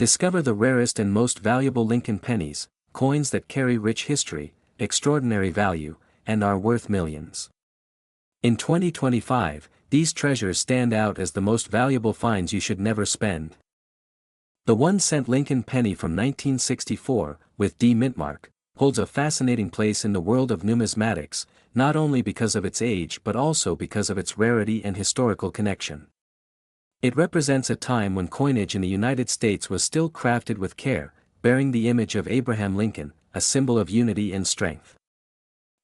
Discover the rarest and most valuable Lincoln pennies, coins that carry rich history, extraordinary value, and are worth millions. In 2025, these treasures stand out as the most valuable finds you should never spend. The 1-cent Lincoln penny from 1964, with D mint mark, holds a fascinating place in the world of numismatics, not only because of its age but also because of its rarity and historical connection. It represents a time when coinage in the United States was still crafted with care, bearing the image of Abraham Lincoln, a symbol of unity and strength.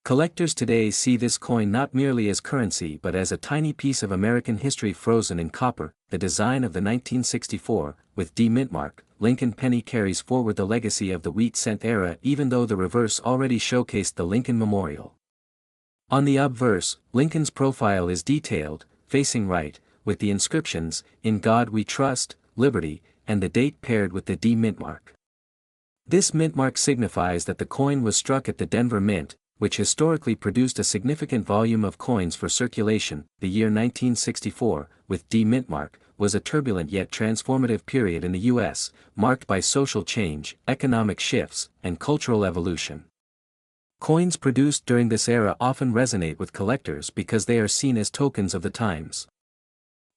Collectors today see this coin not merely as currency but as a tiny piece of American history frozen in copper. The design of the 1964, with D mint mark, Lincoln penny carries forward the legacy of the wheat cent era, even though the reverse already showcased the Lincoln Memorial. On the obverse, Lincoln's profile is detailed, facing right, with the inscriptions, "In God We Trust," "Liberty," and the date paired with the D mint mark. This mint mark signifies that the coin was struck at the Denver Mint, which historically produced a significant volume of coins for circulation. The year 1964, with D mint mark, was a turbulent yet transformative period in the U.S., marked by social change, economic shifts, and cultural evolution. Coins produced during this era often resonate with collectors because they are seen as tokens of the times.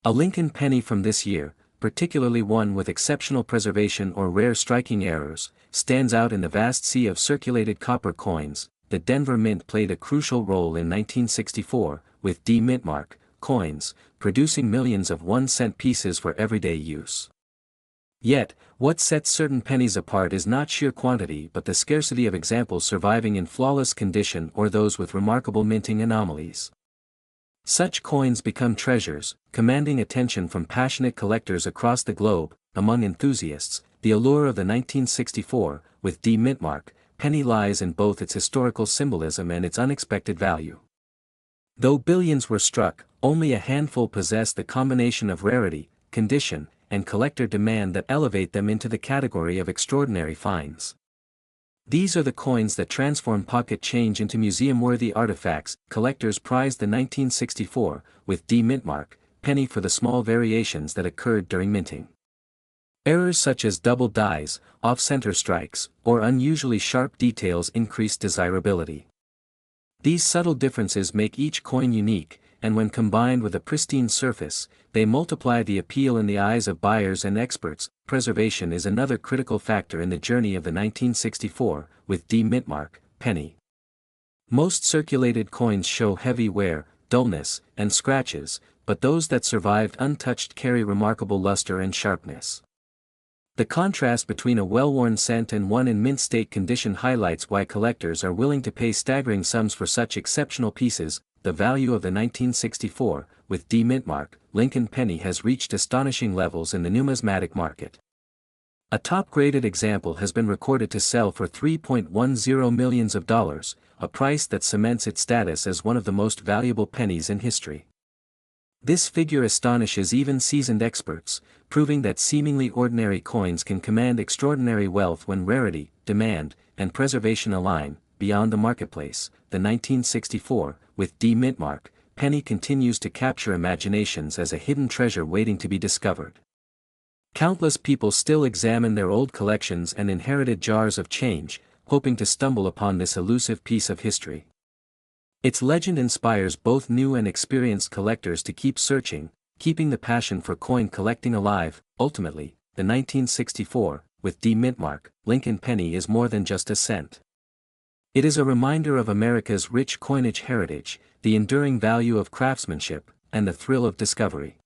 A Lincoln penny from this year, particularly one with exceptional preservation or rare striking errors, stands out in the vast sea of circulated copper coins. The Denver Mint played a crucial role in 1964, with D mint mark, coins, producing millions of 1-cent pieces for everyday use. Yet, what sets certain pennies apart is not sheer quantity but the scarcity of examples surviving in flawless condition or those with remarkable minting anomalies. Such coins become treasures, commanding attention from passionate collectors across the globe. Among enthusiasts, the allure of the 1964, with D mint mark, penny lies in both its historical symbolism and its unexpected value. Though billions were struck, only a handful possess the combination of rarity, condition, and collector demand that elevate them into the category of extraordinary finds. These are the coins that transform pocket change into museum-worthy artifacts. Collectors prize the 1964, with D mint mark, penny for the small variations that occurred during minting. Errors such as double dies, off-center strikes, or unusually sharp details increase desirability. These subtle differences make each coin unique, and when combined with a pristine surface, they multiply the appeal in the eyes of buyers and experts. Preservation is another critical factor in the journey of the 1964, with D mint mark, penny. Most circulated coins show heavy wear, dullness, and scratches, but those that survived untouched carry remarkable luster and sharpness. The contrast between a well-worn cent and one in mint state condition highlights why collectors are willing to pay staggering sums for such exceptional pieces. The value of the 1964, with D mint mark, Lincoln penny has reached astonishing levels in the numismatic market. A top-graded example has been recorded to sell for $3.10 million, a price that cements its status as one of the most valuable pennies in history. This figure astonishes even seasoned experts, proving that seemingly ordinary coins can command extraordinary wealth when rarity, demand, and preservation align. Beyond the marketplace, the 1964, with D mint mark, penny continues to capture imaginations as a hidden treasure waiting to be discovered. Countless people still examine their old collections and inherited jars of change, hoping to stumble upon this elusive piece of history. Its legend inspires both new and experienced collectors to keep searching, keeping the passion for coin collecting alive. Ultimately, the 1964, with D mint mark, Lincoln penny is more than just a cent. It is a reminder of America's rich coinage heritage, the enduring value of craftsmanship, and the thrill of discovery.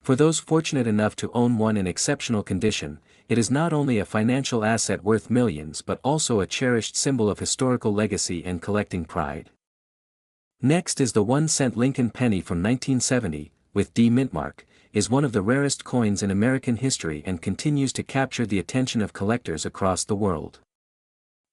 For those fortunate enough to own one in exceptional condition, it is not only a financial asset worth millions but also a cherished symbol of historical legacy and collecting pride. Next is the 1-cent Lincoln penny from 1970, with D mint mark, is one of the rarest coins in American history and continues to capture the attention of collectors across the world.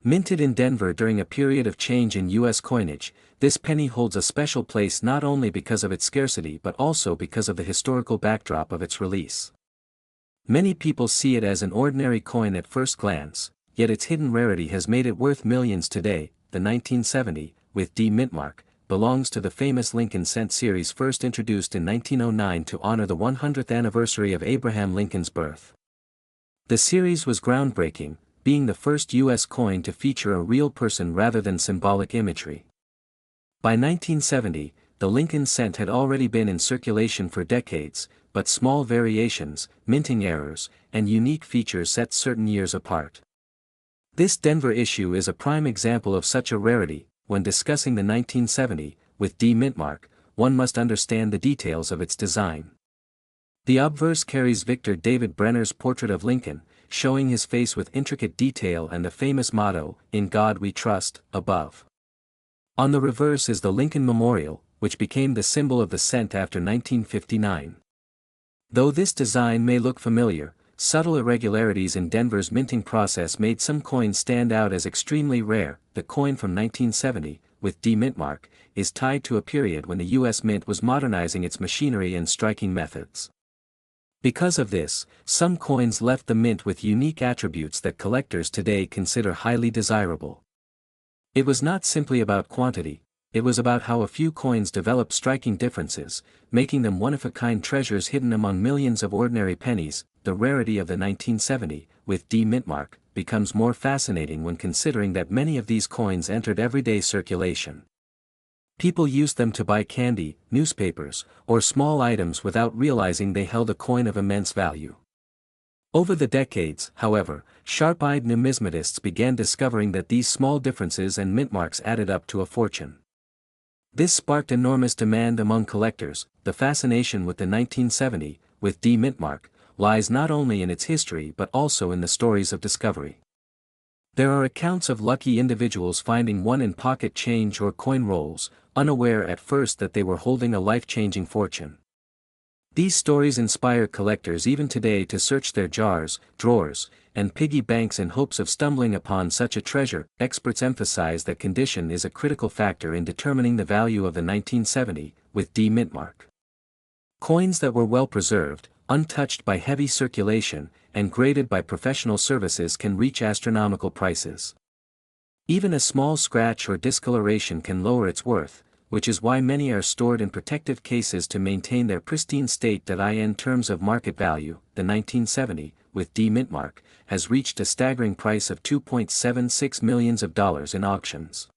Minted in Denver during a period of change in U.S. coinage, this penny holds a special place not only because of its scarcity but also because of the historical backdrop of its release. Many people see it as an ordinary coin at first glance, yet its hidden rarity has made it worth millions today. The 1970, with D mint mark, belongs to the famous Lincoln cent series first introduced in 1909 to honor the 100th anniversary of Abraham Lincoln's birth. The series was groundbreaking, being the first U.S. coin to feature a real person rather than symbolic imagery. By 1970, the Lincoln cent had already been in circulation for decades, but small variations, minting errors, and unique features set certain years apart. This Denver issue is a prime example of such a rarity. When discussing the 1970, with D mint mark, one must understand the details of its design. The obverse carries Victor David Brenner's portrait of Lincoln, showing his face with intricate detail and the famous motto, "In God We Trust," above. On the reverse is the Lincoln Memorial, which became the symbol of the cent after 1959. Though this design may look familiar, subtle irregularities in Denver's minting process made some coins stand out as extremely rare. The coin from 1970, with D mint mark, is tied to a period when the U.S. Mint was modernizing its machinery and striking methods. Because of this, some coins left the mint with unique attributes that collectors today consider highly desirable. It was not simply about quantity, it was about how a few coins developed striking differences, making them one-of-a-kind treasures hidden among millions of ordinary pennies. The rarity of the 1970, with D mint mark, becomes more fascinating when considering that many of these coins entered everyday circulation. People used them to buy candy, newspapers, or small items without realizing they held a coin of immense value. Over the decades, however, sharp-eyed numismatists began discovering that these small differences and mint marks added up to a fortune. This sparked enormous demand among collectors. The fascination with the 1970, with D mint mark, lies not only in its history but also in the stories of discovery. There are accounts of lucky individuals finding one in pocket change or coin rolls, unaware at first that they were holding a life-changing fortune. These stories inspire collectors even today to search their jars, drawers, and piggy banks in hopes of stumbling upon such a treasure. Experts emphasize that condition is a critical factor in determining the value of the 1970, with D mint mark. Coins that were well preserved, untouched by heavy circulation, and graded by professional services can reach astronomical prices. Even a small scratch or discoloration can lower its worth, which is why many are stored in protective cases to maintain their pristine state. In terms of market value, the 1970, with D mint mark, has reached a staggering price of $2.76 million in auctions.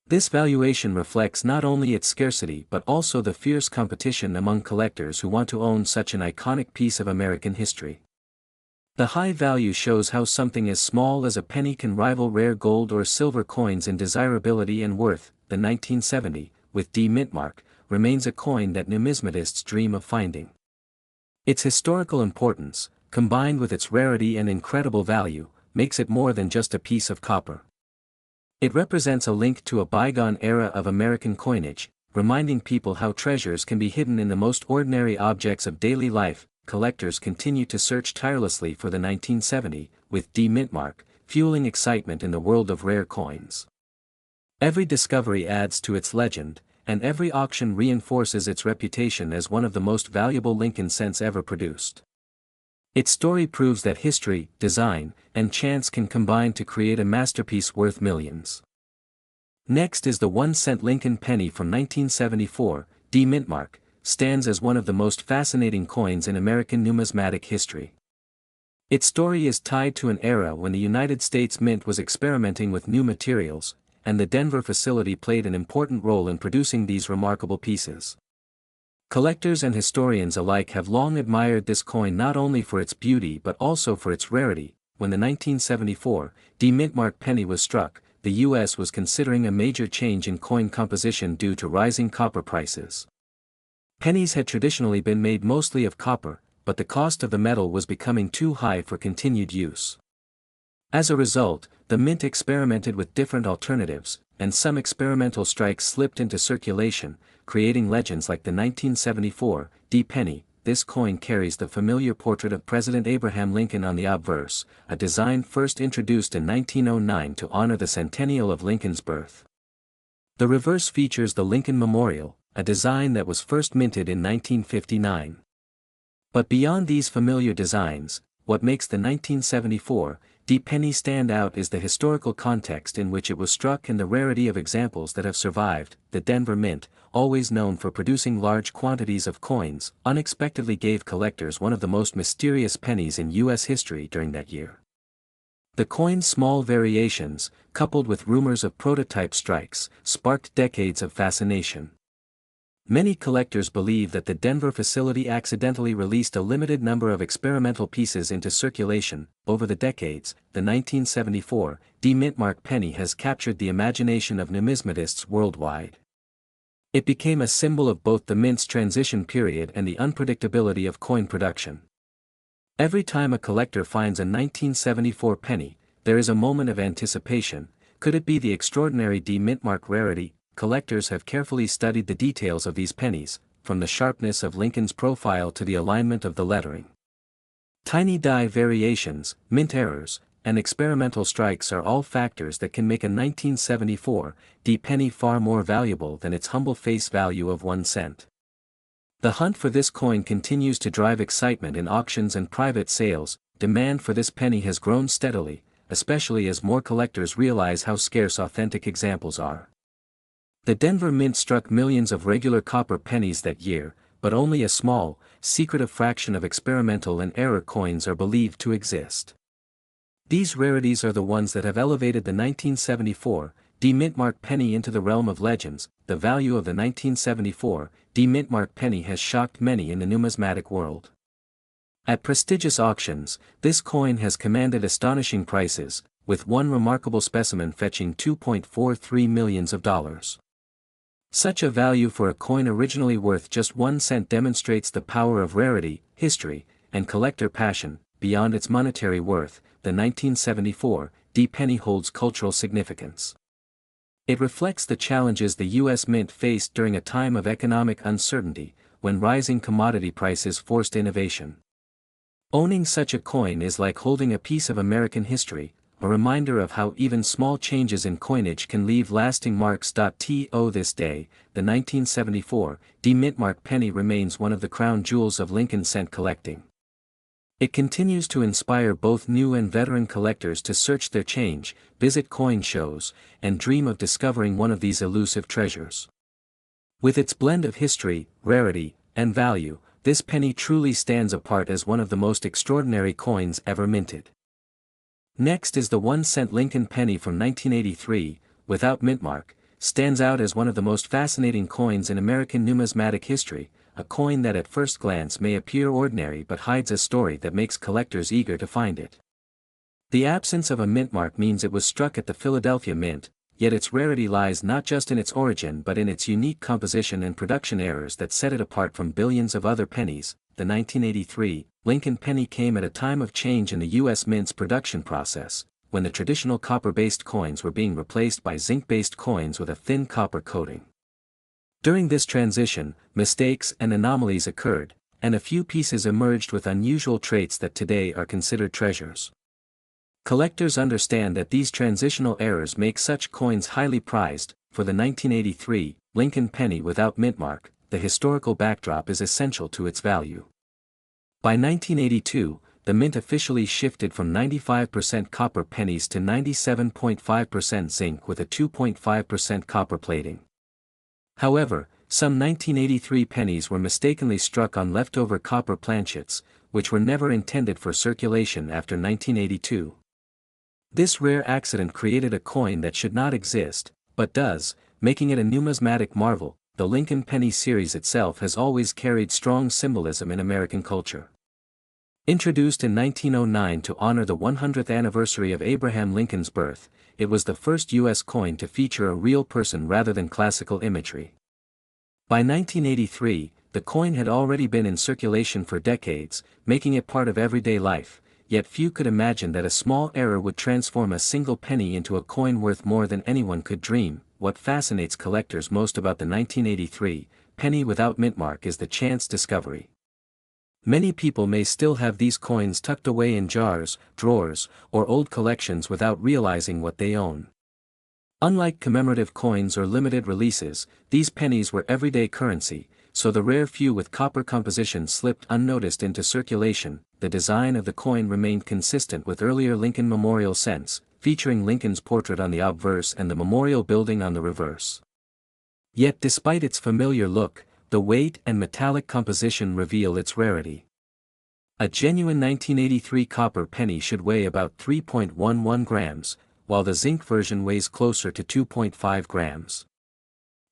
This valuation reflects not only its scarcity but also the fierce competition among collectors who want to own such an iconic piece of American history. The high value shows how something as small as a penny can rival rare gold or silver coins in desirability and worth. The 1970, with D mint mark, remains a coin that numismatists dream of finding. Its historical importance, combined with its rarity and incredible value, makes it more than just a piece of copper. It represents a link to a bygone era of American coinage, reminding people how treasures can be hidden in the most ordinary objects of daily life. Collectors continue to search tirelessly for the 1970, with D mint mark, fueling excitement in the world of rare coins. Every discovery adds to its legend, and every auction reinforces its reputation as one of the most valuable Lincoln cents ever produced. Its story proves that history, design, and chance can combine to create a masterpiece worth millions. Next is the 1-cent Lincoln penny from 1974. D mint mark stands as one of the most fascinating coins in American numismatic history. Its story is tied to an era when the United States Mint was experimenting with new materials, and the Denver facility played an important role in producing these remarkable pieces. Collectors and historians alike have long admired this coin not only for its beauty but also for its rarity. When the 1974 D mint mark penny was struck, the U.S. was considering a major change in coin composition due to rising copper prices. Pennies had traditionally been made mostly of copper, but the cost of the metal was becoming too high for continued use. As a result, the mint experimented with different alternatives, and some experimental strikes slipped into circulation, creating legends like the 1974 D penny. This coin carries the familiar portrait of President Abraham Lincoln on the obverse, a design first introduced in 1909 to honor the centennial of Lincoln's birth. The reverse features the Lincoln Memorial, a design that was first minted in 1959. But beyond these familiar designs, what makes the 1974 the penny stand out is the historical context in which it was struck and the rarity of examples that have survived. The Denver Mint, always known for producing large quantities of coins, unexpectedly gave collectors one of the most mysterious pennies in U.S. history during that year. The coin's small variations, coupled with rumors of prototype strikes, sparked decades of fascination. Many collectors believe that the Denver facility accidentally released a limited number of experimental pieces into circulation. Over the decades, the 1974 Mintmark penny has captured the imagination of numismatists worldwide. It became a symbol of both the mint's transition period and the unpredictability of coin production. Every time a collector finds a 1974 penny, there is a moment of anticipation. Could it be the extraordinary Mintmark rarity? Collectors have carefully studied the details of these pennies, from the sharpness of Lincoln's profile to the alignment of the lettering. Tiny die variations, mint errors, and experimental strikes are all factors that can make a 1974 penny far more valuable than its humble face value of 1 cent. The hunt for this coin continues to drive excitement in auctions and private sales. Demand for this penny has grown steadily, especially as more collectors realize how scarce authentic examples are. The Denver Mint struck millions of regular copper pennies that year, but only a small, secretive fraction of experimental and error coins are believed to exist. These rarities are the ones that have elevated the 1974 Mintmark penny into the realm of legends. The value of the 1974 Mintmark penny has shocked many in the numismatic world. At prestigious auctions, this coin has commanded astonishing prices, with one remarkable specimen fetching $2.43 million. Such a value for a coin originally worth just 1 cent demonstrates the power of rarity, history, and collector passion. Beyond its monetary worth, the 1974 penny holds cultural significance. It reflects the challenges the U.S. Mint faced during a time of economic uncertainty, when rising commodity prices forced innovation. Owning such a coin is like holding a piece of American history, a reminder of how even small changes in coinage can leave lasting marks. To this day, the 1974 Mintmark penny remains one of the crown jewels of Lincoln cent collecting. It continues to inspire both new and veteran collectors to search their change, visit coin shows, and dream of discovering one of these elusive treasures. With its blend of history, rarity, and value, this penny truly stands apart as one of the most extraordinary coins ever minted. Next is the 1 cent Lincoln penny from 1983, without Mintmark, stands out as one of the most fascinating coins in American numismatic history, a coin that at first glance may appear ordinary but hides a story that makes collectors eager to find it. The absence of a Mintmark means it was struck at the Philadelphia Mint, yet its rarity lies not just in its origin but in its unique composition and production errors that set it apart from billions of other pennies. The 1983 Lincoln penny came at a time of change in the U.S. Mint's production process, when the traditional copper-based coins were being replaced by zinc-based coins with a thin copper coating. During this transition, mistakes and anomalies occurred, and a few pieces emerged with unusual traits that today are considered treasures. Collectors understand that these transitional errors make such coins highly prized. For the 1983 Lincoln penny without Mintmark, the historical backdrop is essential to its value. By 1982, the Mint officially shifted from 95% copper pennies to 97.5% zinc with a 2.5% copper plating. However, some 1983 pennies were mistakenly struck on leftover copper planchets, which were never intended for circulation after 1982. This rare accident created a coin that should not exist, but does, making it a numismatic marvel. The Lincoln penny series itself has always carried strong symbolism in American culture. Introduced in 1909 to honor the 100th anniversary of Abraham Lincoln's birth, it was the first U.S. coin to feature a real person rather than classical imagery. By 1983, the coin had already been in circulation for decades, making it part of everyday life, yet few could imagine that a small error would transform a single penny into a coin worth more than anyone could dream. What fascinates collectors most about the 1983 penny without Mintmark is the chance discovery. Many people may still have these coins tucked away in jars, drawers, or old collections without realizing what they own. Unlike commemorative coins or limited releases, these pennies were everyday currency, so the rare few with copper composition slipped unnoticed into circulation. the design of the coin remained consistent with earlier Lincoln memorial cents, featuring Lincoln's portrait on the obverse and the memorial building on the reverse. Yet despite its familiar look, the weight and metallic composition reveal its rarity. A genuine 1983 copper penny should weigh about 3.11 grams, while the zinc version weighs closer to 2.5 grams.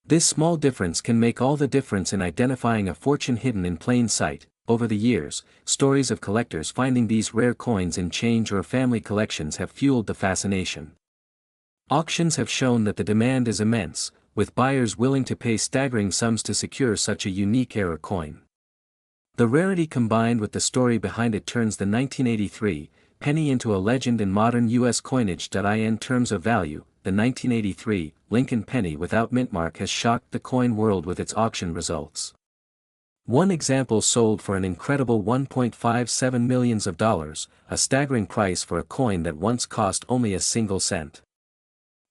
This small difference can make all the difference in identifying a fortune hidden in plain sight. Over the years, stories of collectors finding these rare coins in change or family collections have fueled the fascination. Auctions have shown that the demand is immense, with buyers willing to pay staggering sums to secure such a unique era coin. The rarity combined with the story behind it turns the 1983 penny into a legend in modern U.S. coinage. In terms of value, the 1983 Lincoln penny without mint mark has shocked the coin world with its auction results. One example sold for an incredible $1.57 million, a staggering price for a coin that once cost only a single cent.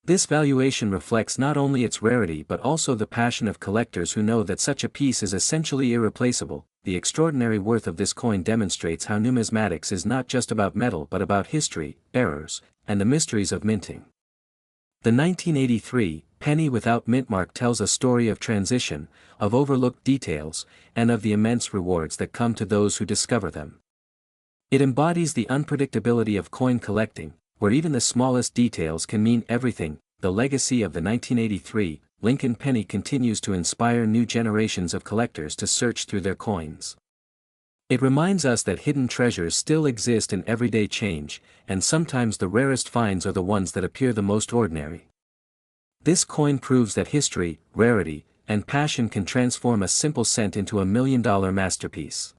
This valuation reflects not only its rarity but also the passion of collectors who know that such a piece is essentially irreplaceable. The extraordinary worth of this coin demonstrates how numismatics is not just about metal but about history, errors, and the mysteries of minting. The 1983 penny without mint mark tells a story of transition, of overlooked details, and of the immense rewards that come to those who discover them. It embodies the unpredictability of coin collecting, where even the smallest details can mean everything. The legacy of the 1983 Lincoln penny continues to inspire new generations of collectors to search through their coins. It reminds us that hidden treasures still exist in everyday change, and sometimes the rarest finds are the ones that appear the most ordinary. This coin proves that history, rarity, and passion can transform a simple cent into a $1 million masterpiece.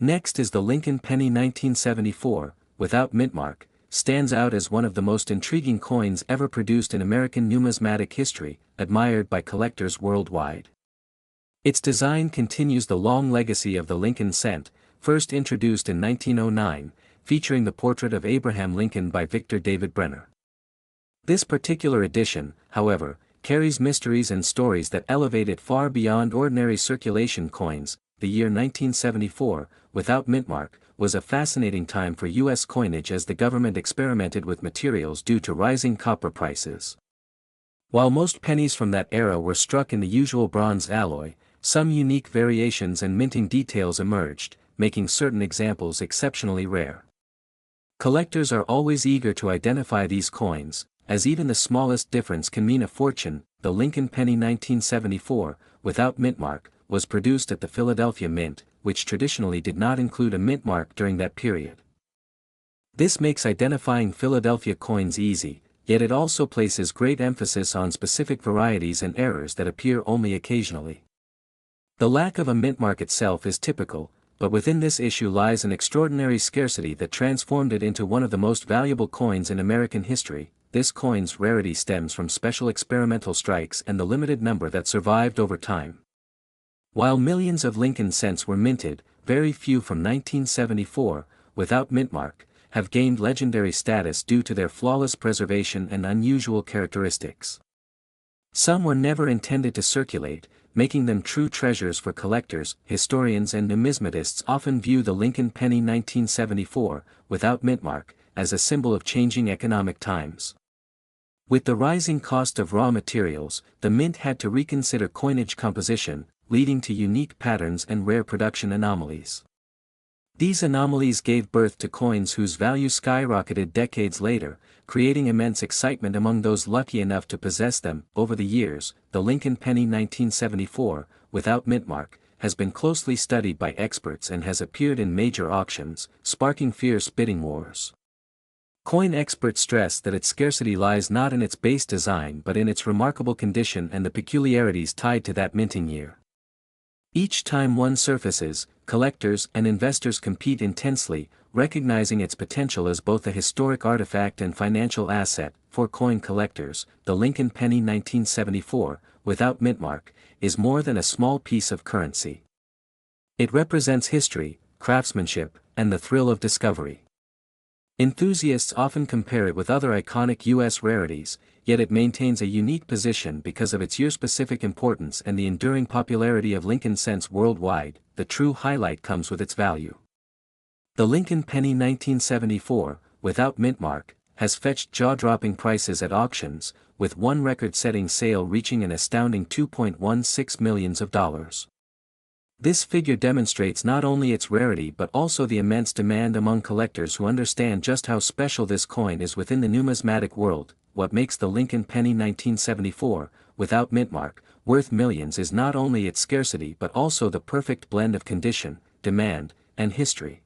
Next is the Lincoln penny 1974, without mint mark, stands out as one of the most intriguing coins ever produced in American numismatic history, admired by collectors worldwide. Its design continues the long legacy of the Lincoln cent, first introduced in 1909, featuring the portrait of Abraham Lincoln by Victor David Brenner. This particular edition, however, carries mysteries and stories that elevate it far beyond ordinary circulation coins. The year 1974, without mint mark, was a fascinating time for U.S. coinage as the government experimented with materials due to rising copper prices. While most pennies from that era were struck in the usual bronze alloy, some unique variations and minting details emerged, making certain examples exceptionally rare. Collectors are always eager to identify these coins, as even the smallest difference can mean a fortune. The Lincoln penny 1974, without mint mark, was produced at the Philadelphia Mint, which traditionally did not include a mint mark during that period. This makes identifying Philadelphia coins easy, yet it also places great emphasis on specific varieties and errors that appear only occasionally. The lack of a mint mark itself is typical, but within this issue lies an extraordinary scarcity that transformed it into one of the most valuable coins in American history. This coin's rarity stems from special experimental strikes and the limited number that survived over time. While millions of Lincoln cents were minted, very few from 1974, without mint mark, have gained legendary status due to their flawless preservation and unusual characteristics. Some were never intended to circulate, making them true treasures for collectors. Historians and numismatists often view the Lincoln penny 1974, without mint mark, as a symbol of changing economic times. With the rising cost of raw materials, the mint had to reconsider coinage composition, leading to unique patterns and rare production anomalies. These anomalies gave birth to coins whose value skyrocketed decades later, creating immense excitement among those lucky enough to possess them. Over the years, the Lincoln penny 1974, without mint mark, has been closely studied by experts and has appeared in major auctions, sparking fierce bidding wars. Coin experts stress that its scarcity lies not in its base design but in its remarkable condition and the peculiarities tied to that minting year. Each time one surfaces, collectors and investors compete intensely, recognizing its potential as both a historic artifact and financial asset. For coin collectors, the Lincoln penny 1974, without mint mark, is more than a small piece of currency. It represents history, craftsmanship, and the thrill of discovery. Enthusiasts often compare it with other iconic U.S. rarities, yet it maintains a unique position because of its year-specific importance and the enduring popularity of Lincoln cents worldwide. The true highlight comes with its value. The Lincoln Penny 1974, without mint mark, has fetched jaw-dropping prices at auctions, with one record-setting sale reaching an astounding $2.16 million. This figure demonstrates not only its rarity but also the immense demand among collectors who understand just how special this coin is within the numismatic world. What makes the Lincoln Penny 1974, without mint mark, worth millions is not only its scarcity but also the perfect blend of condition, demand, and history.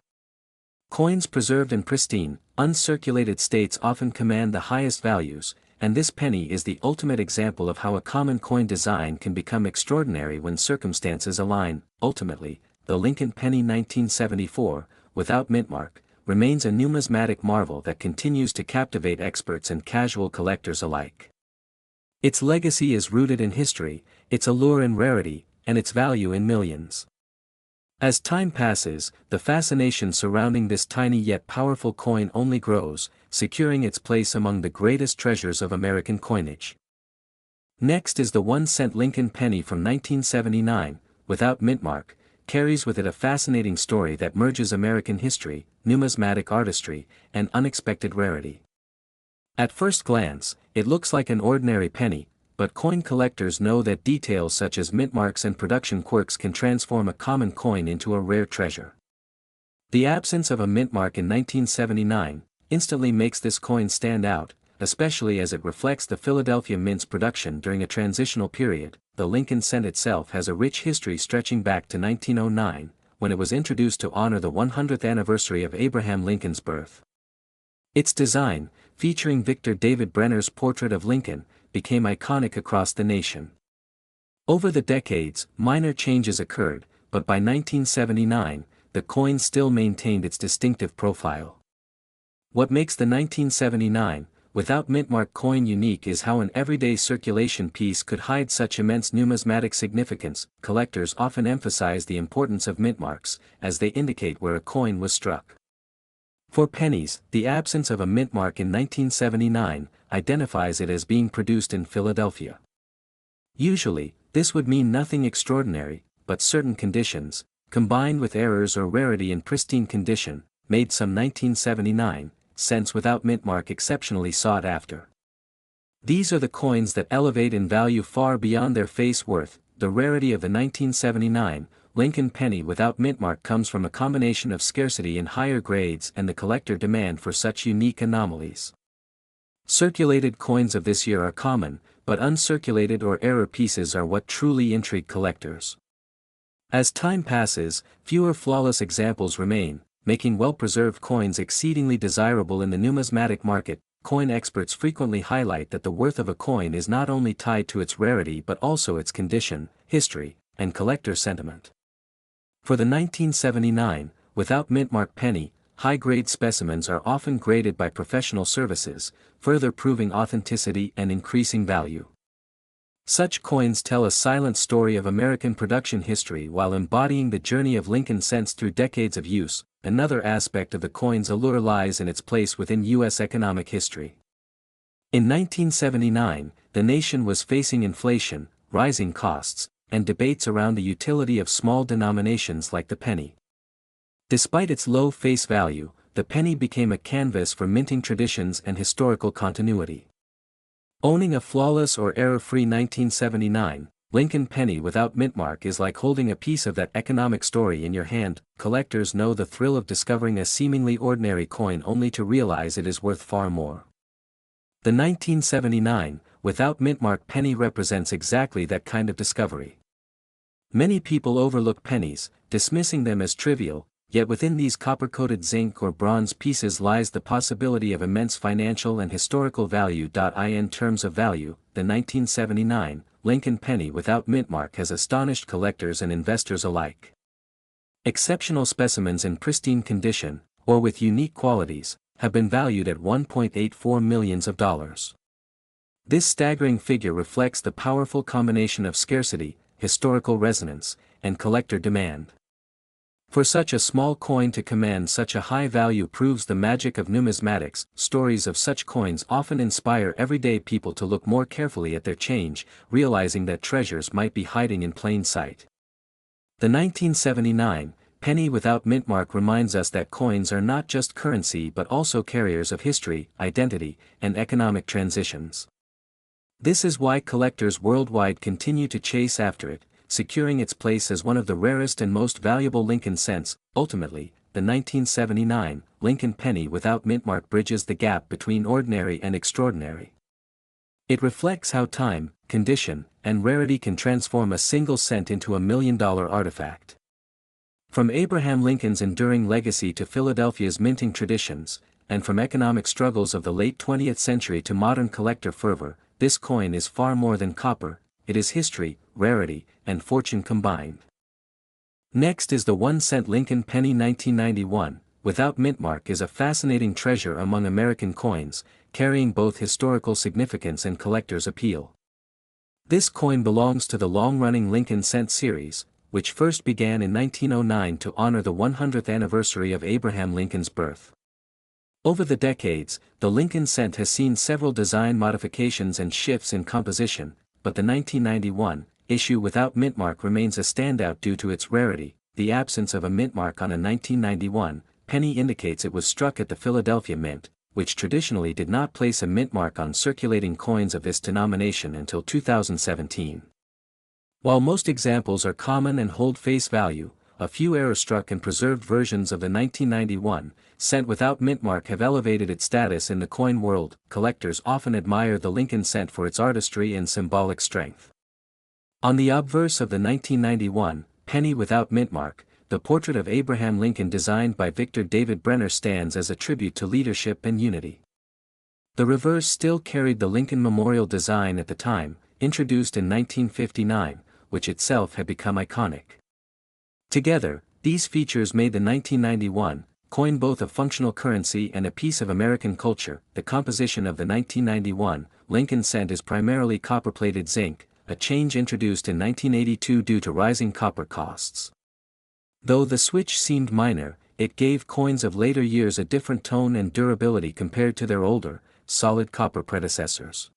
Coins preserved in pristine, uncirculated states often command the highest values, and this penny is the ultimate example of how a common coin design can become extraordinary when circumstances align. Ultimately, the Lincoln Penny 1974, without mint mark, remains a numismatic marvel that continues to captivate experts and casual collectors alike. Its legacy is rooted in history, its allure in rarity, and its value in millions. As time passes, the fascination surrounding this tiny yet powerful coin only grows, securing its place among the greatest treasures of American coinage. Next is the 1-cent Lincoln penny from 1979, without mint mark, carries with it a fascinating story that merges American history, numismatic artistry, and unexpected rarity. At first glance, it looks like an ordinary penny, but coin collectors know that details such as mint marks and production quirks can transform a common coin into a rare treasure. The absence of a mint mark in 1979 instantly makes this coin stand out, especially as it reflects the Philadelphia Mint's production during a transitional period. The Lincoln cent itself has a rich history stretching back to 1909, when it was introduced to honor the 100th anniversary of Abraham Lincoln's birth. Its design, featuring Victor David Brenner's portrait of Lincoln, became iconic across the nation. Over the decades, minor changes occurred, but by 1979, the coin still maintained its distinctive profile. What makes the 1979, without mint mark coin unique is how an everyday circulation piece could hide such immense numismatic significance. Collectors often emphasize the importance of mint marks, as they indicate where a coin was struck. For pennies, the absence of a mint mark in 1979 identifies it as being produced in Philadelphia. Usually, this would mean nothing extraordinary, but certain conditions, combined with errors or rarity in pristine condition, made some 1979 cents without mint mark exceptionally sought after. These are the coins that elevate in value far beyond their face worth. The rarity of the 1979 Lincoln penny without mint mark comes from a combination of scarcity in higher grades and the collector demand for such unique anomalies. Circulated coins of this year are common, but uncirculated or error pieces are what truly intrigue collectors. As time passes, fewer flawless examples remain, making well-preserved coins exceedingly desirable in the numismatic market. Coin experts frequently highlight that the worth of a coin is not only tied to its rarity but also its condition, history, and collector sentiment. For the 1979, without mint mark penny, high-grade specimens are often graded by professional services, further proving authenticity and increasing value. Such coins tell a silent story of American production history while embodying the journey of Lincoln cents through decades of use. Another aspect of the coin's allure lies in its place within U.S. economic history. In 1979, the nation was facing inflation, rising costs, and debates around the utility of small denominations like the penny. Despite its low face value, the penny became a canvas for minting traditions and historical continuity. Owning a flawless or error-free 1979 Lincoln penny without mint mark is like holding a piece of that economic story in your hand. Collectors know the thrill of discovering a seemingly ordinary coin only to realize it is worth far more. The 1979 without mint mark penny represents exactly that kind of discovery. Many people overlook pennies, dismissing them as trivial, yet within these copper-coated zinc or bronze pieces lies the possibility of immense financial and historical value. In terms of value, the 1979 Lincoln penny without mint mark has astonished collectors and investors alike. Exceptional specimens in pristine condition, or with unique qualities, have been valued at $1.84 million. This staggering figure reflects the powerful combination of scarcity, historical resonance, and collector demand. For such a small coin to command such a high value proves the magic of numismatics. Stories of such coins often inspire everyday people to look more carefully at their change, realizing that treasures might be hiding in plain sight. The 1979 penny without mint mark reminds us that coins are not just currency but also carriers of history, identity, and economic transitions. This is why collectors worldwide continue to chase after it, securing its place as one of the rarest and most valuable Lincoln cents. Ultimately, the 1979 Lincoln penny without mint mark bridges the gap between ordinary and extraordinary. It reflects how time, condition, and rarity can transform a single cent into a million-dollar artifact. From Abraham Lincoln's enduring legacy to Philadelphia's minting traditions, and from economic struggles of the late 20th century to modern collector fervor, this coin is far more than copper. It is history, rarity, and fortune combined. Next is the 1-cent Lincoln penny 1991, without mint mark, is a fascinating treasure among American coins, carrying both historical significance and collector's appeal. This coin belongs to the long-running Lincoln cent series, which first began in 1909 to honor the 100th anniversary of Abraham Lincoln's birth. Over the decades, the Lincoln cent has seen several design modifications and shifts in composition, but the 1991 issue without mint mark remains a standout due to its rarity. The absence of a mint mark on a 1991 penny indicates it was struck at the Philadelphia Mint, which traditionally did not place a mint mark on circulating coins of this denomination until 2017. While most examples are common and hold face value, a few error-struck and preserved versions of the 1991 cent without mint mark have elevated its status in the coin world. Collectors often admire the Lincoln cent for its artistry and symbolic strength. On the obverse of the 1991 penny without mint mark, the portrait of Abraham Lincoln designed by Victor David Brenner stands as a tribute to leadership and unity. The reverse still carried the Lincoln Memorial design at the time, introduced in 1959, which itself had become iconic. Together, these features made the 1991 coin both a functional currency and a piece of American culture. The composition of the 1991 Lincoln cent is primarily copper-plated zinc, a change introduced in 1982 due to rising copper costs. Though the switch seemed minor, it gave coins of later years a different tone and durability compared to their older, solid copper predecessors.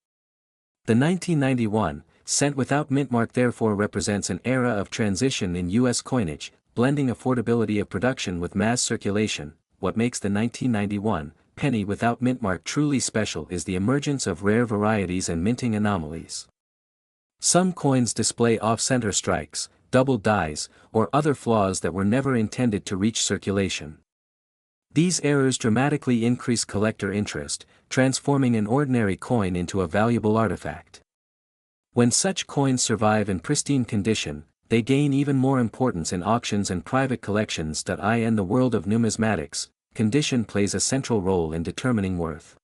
The 1991 cent without mint mark therefore represents an era of transition in U.S. coinage, blending affordability of production with mass circulation. What makes the 1991 penny without mint mark truly special is the emergence of rare varieties and minting anomalies. Some coins display off-center strikes, double dies, or other flaws that were never intended to reach circulation. These errors dramatically increase collector interest, transforming an ordinary coin into a valuable artifact. When such coins survive in pristine condition, they gain even more importance in auctions and private collections. In the world of numismatics, condition plays a central role in determining worth.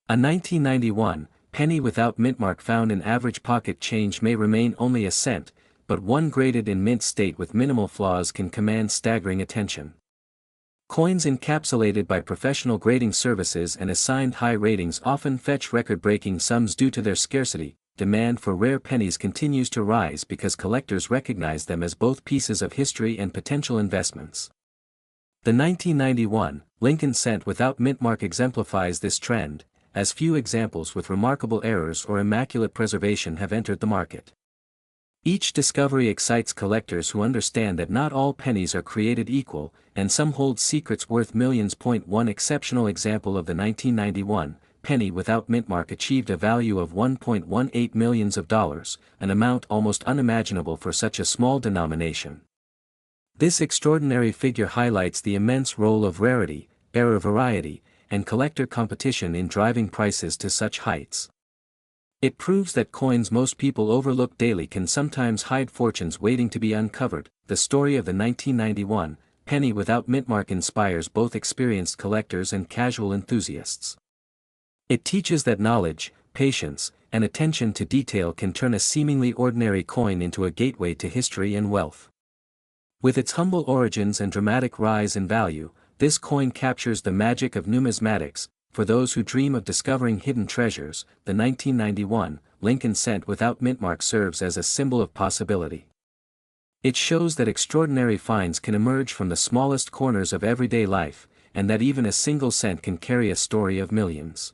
A 1991 penny without mint mark found in average pocket change may remain only a cent, but one graded in mint state with minimal flaws can command staggering attention. Coins encapsulated by professional grading services and assigned high ratings often fetch record-breaking sums due to their scarcity. Demand for rare pennies continues to rise because collectors recognize them as both pieces of history and potential investments. The 1991 Lincoln cent without mint mark exemplifies this trend, as few examples with remarkable errors or immaculate preservation have entered the market. Each discovery excites collectors who understand that not all pennies are created equal, and some hold secrets worth millions. One exceptional example of the 1991 penny without mint mark achieved a value of $1.18 million, an amount almost unimaginable for such a small denomination. This extraordinary figure highlights the immense role of rarity, error variety, and collector competition in driving prices to such heights. It proves that coins most people overlook daily can sometimes hide fortunes waiting to be uncovered. The story of the 1991 penny without mint mark inspires both experienced collectors and casual enthusiasts. It teaches that knowledge, patience, and attention to detail can turn a seemingly ordinary coin into a gateway to history and wealth. With its humble origins and dramatic rise in value, this coin captures the magic of numismatics. For those who dream of discovering hidden treasures, the 1991 Lincoln cent without mint mark serves as a symbol of possibility. It shows that extraordinary finds can emerge from the smallest corners of everyday life, and that even a single cent can carry a story of millions.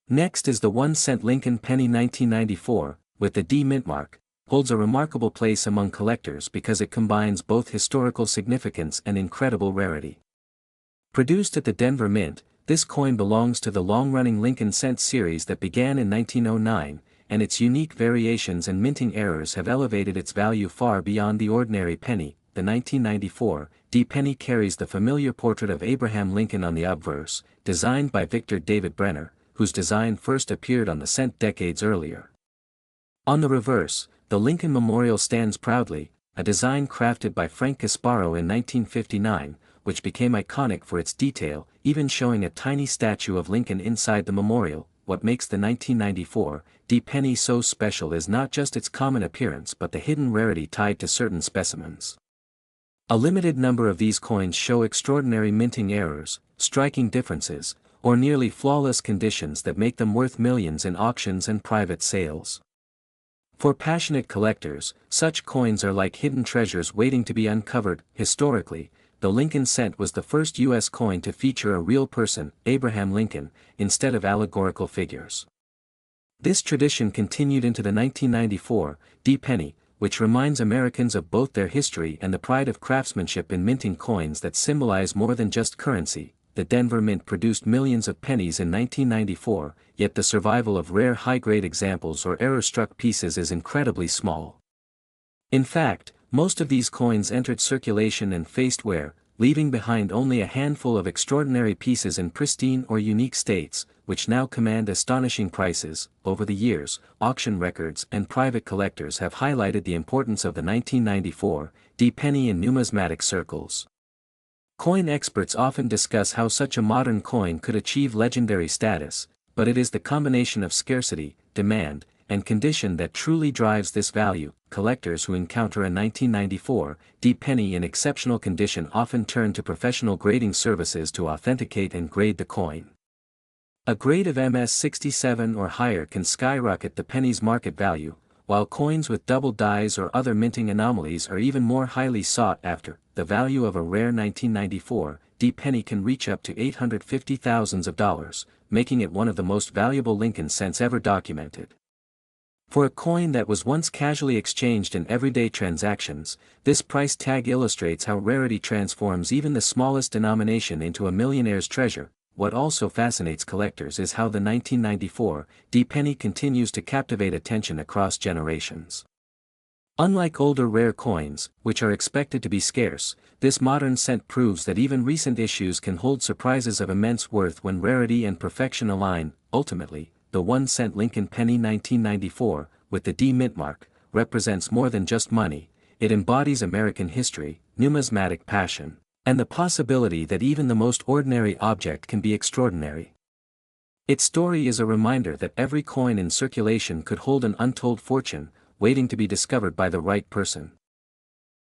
Next is the 1-cent Lincoln penny 1994, with the D mint mark, holds a remarkable place among collectors because it combines both historical significance and incredible rarity. Produced at the Denver Mint, this coin belongs to the long-running Lincoln cent series that began in 1909, and its unique variations and minting errors have elevated its value far beyond the ordinary penny. The 1994 D penny carries the familiar portrait of Abraham Lincoln on the obverse, designed by Victor David Brenner, whose design first appeared on the cent decades earlier. On the reverse, the Lincoln Memorial stands proudly, a design crafted by Frank Casparo in 1959, which became iconic for its detail, even showing a tiny statue of Lincoln inside the memorial. What makes the 1994 D penny so special is not just its common appearance but the hidden rarity tied to certain specimens. A limited number of these coins show extraordinary minting errors, striking differences, or nearly flawless conditions that make them worth millions in auctions and private sales. For passionate collectors, such coins are like hidden treasures waiting to be uncovered. Historically, the Lincoln cent was the first U.S. coin to feature a real person, Abraham Lincoln, instead of allegorical figures. This tradition continued into the 1994 D penny, which reminds Americans of both their history and the pride of craftsmanship in minting coins that symbolize more than just currency. The Denver Mint produced millions of pennies in 1994, yet the survival of rare high-grade examples or error-struck pieces is incredibly small. In fact, most of these coins entered circulation and faced wear, leaving behind only a handful of extraordinary pieces in pristine or unique states, which now command astonishing prices. Over the years, auction records and private collectors have highlighted the importance of the 1994 D penny in numismatic circles. Coin experts often discuss how such a modern coin could achieve legendary status, but it is the combination of scarcity, demand, and condition that truly drives this value. Collectors who encounter a 1994 D penny in exceptional condition often turn to professional grading services to authenticate and grade the coin. A grade of MS-67 or higher can skyrocket the penny's market value, while coins with double dies or other minting anomalies are even more highly sought after. The value of a rare 1994 D penny can reach up to $850,000, making it one of the most valuable Lincoln cents ever documented. For a coin that was once casually exchanged in everyday transactions, this price tag illustrates how rarity transforms even the smallest denomination into a millionaire's treasure. What also fascinates collectors is how the 1994 D penny continues to captivate attention across generations. Unlike older rare coins, which are expected to be scarce, this modern cent proves that even recent issues can hold surprises of immense worth when rarity and perfection align. Ultimately, the 1-cent Lincoln penny 1994, with the D mint mark, represents more than just money. It embodies American history, numismatic passion, and the possibility that even the most ordinary object can be extraordinary. Its story is a reminder that every coin in circulation could hold an untold fortune, waiting to be discovered by the right person.